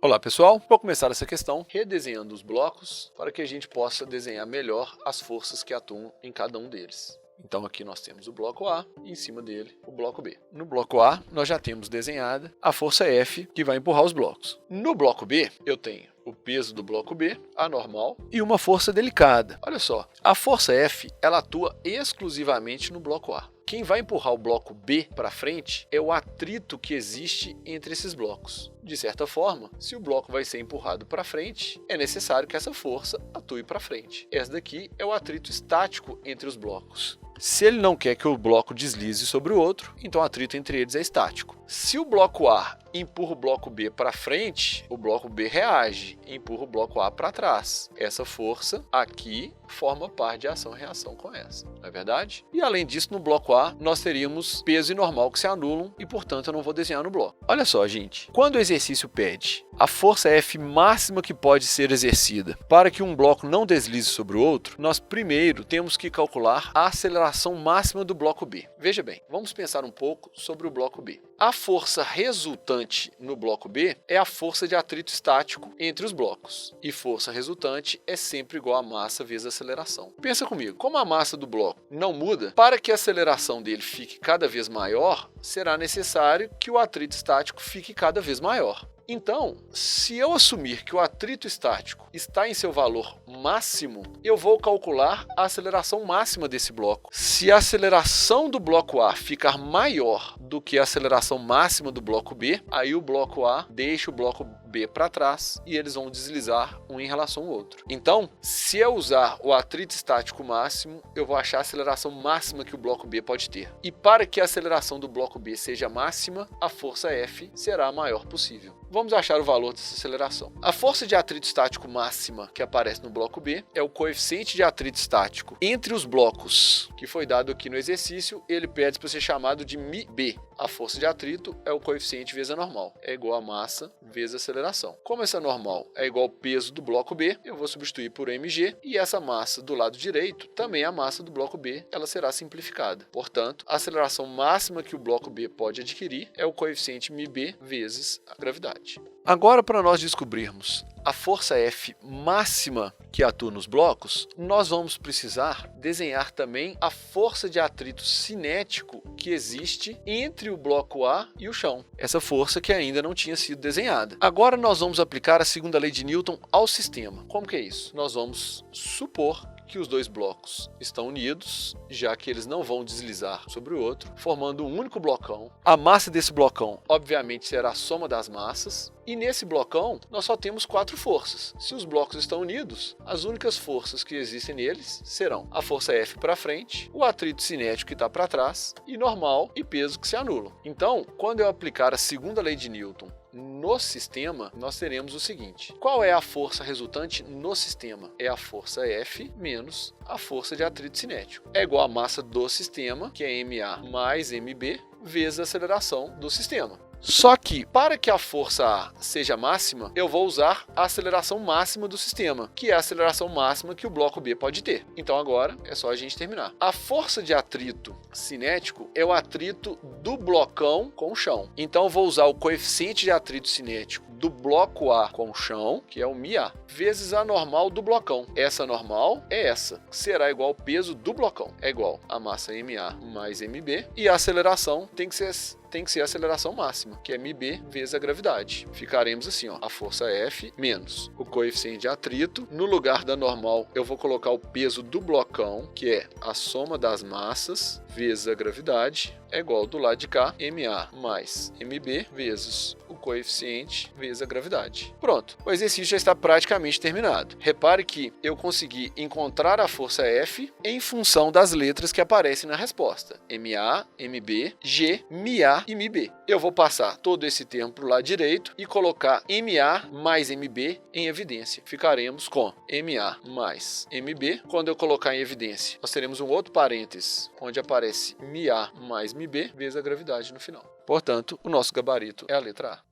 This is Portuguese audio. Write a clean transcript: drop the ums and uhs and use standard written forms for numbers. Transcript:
Olá pessoal, vou começar essa questão redesenhando os blocos para que a gente possa desenhar melhor as forças que atuam em cada um deles. Então aqui nós temos o bloco A e em cima dele o bloco B. No bloco A nós já temos desenhada a força F que vai empurrar os blocos. No bloco B eu tenho o peso do bloco B, a normal, e uma força delicada. Olha só, a força F ela atua exclusivamente no bloco A. Quem vai empurrar o bloco B para frente é o atrito que existe entre esses blocos. De certa forma, se o bloco vai ser empurrado para frente, é necessário que essa força atue para frente. Esse daqui é o atrito estático entre os blocos. Se ele não quer que o bloco deslize sobre o outro, então o atrito entre eles é estático. Se o bloco A empurra o bloco B para frente, o bloco B reage e empurra o bloco A para trás. Essa força aqui forma par de ação-reação com essa, não é verdade? E além disso, no bloco A, nós teríamos peso e normal que se anulam e, portanto, eu não vou desenhar no bloco. Olha só, gente, quando o exercício pede a força F máxima que pode ser exercida para que um bloco não deslize sobre o outro, nós primeiro temos que calcular a aceleração máxima do bloco B. Veja bem, vamos pensar um pouco sobre o bloco B. A força resultante no bloco B é a força de atrito estático entre os blocos. E força resultante é sempre igual a massa vezes a aceleração. Pensa comigo, como a massa do bloco não muda, para que a aceleração dele fique cada vez maior, será necessário que o atrito estático fique cada vez maior. Então, se eu assumir que o atrito estático está em seu valor máximo, eu vou calcular a aceleração máxima desse bloco. Se a aceleração do bloco A ficar maior do que a aceleração máxima do bloco B, aí o bloco A deixa o bloco B para trás e eles vão deslizar um em relação ao outro. Então, se eu usar o atrito estático máximo, eu vou achar a aceleração máxima que o bloco B pode ter. E para que a aceleração do bloco B seja máxima, a força F será a maior possível. Vamos achar o valor dessa aceleração. A força de atrito estático máxima que aparece no bloco B é o coeficiente de atrito estático entre os blocos, que foi dado aqui no exercício, ele pede para ser chamado de μB. A força de atrito é o coeficiente vezes a normal, é igual a massa vezes a aceleração. Como essa normal é igual ao peso do bloco B, eu vou substituir por mg, e essa massa do lado direito também é a massa do bloco B, ela será simplificada. Portanto, a aceleração máxima que o bloco B pode adquirir é o coeficiente μB vezes a gravidade. Agora, para nós descobrirmos a força F máxima que atua nos blocos, nós vamos precisar desenhar também a força de atrito cinético que existe entre o bloco A e o chão. Essa força que ainda não tinha sido desenhada. Agora nós vamos aplicar a segunda lei de Newton ao sistema. Como que é isso? Nós vamos supor que os dois blocos estão unidos, já que eles não vão deslizar sobre o outro, formando um único blocão. A massa desse blocão, obviamente, será a soma das massas. E nesse blocão, nós só temos 4 forças. Se os blocos estão unidos, as únicas forças que existem neles serão a força F para frente, o atrito cinético que está para trás, e normal e peso que se anulam. Então, quando eu aplicar a segunda lei de Newton no sistema, nós teremos o seguinte. Qual é a força resultante no sistema? É a força F menos a força de atrito cinético. É igual a massa do sistema, que é ma mais mb, vezes a aceleração do sistema. Só que, para que a força A seja máxima, eu vou usar a aceleração máxima do sistema, que é a aceleração máxima que o bloco B pode ter. Então agora é só a gente terminar. A força de atrito cinético é o atrito do blocão com o chão. Então eu vou usar o coeficiente de atrito cinético do bloco A com o chão, que é o μA, vezes a normal do blocão. Essa normal é essa, que será igual ao peso do blocão. É igual a massa mA mais mb, e a aceleração tem que ser a aceleração máxima, que é mb vezes a gravidade. Ficaremos assim, ó, a força F menos o coeficiente de atrito. No lugar da normal, eu vou colocar o peso do blocão, que é a soma das massas vezes a gravidade, é igual do lado de cá, ma mais mb vezes o coeficiente vezes a gravidade. Pronto, o exercício já está praticamente terminado. Repare que eu consegui encontrar a força F em função das letras que aparecem na resposta. ma, mb, g, mA e mb. Eu vou passar todo esse termo para o lado direito e colocar ma mais mb em evidência. Ficaremos com ma mais mb. Quando eu colocar em evidência, nós teremos um outro parênteses, onde aparece ma mais mb vezes a gravidade no final. Portanto, o nosso gabarito é a letra A.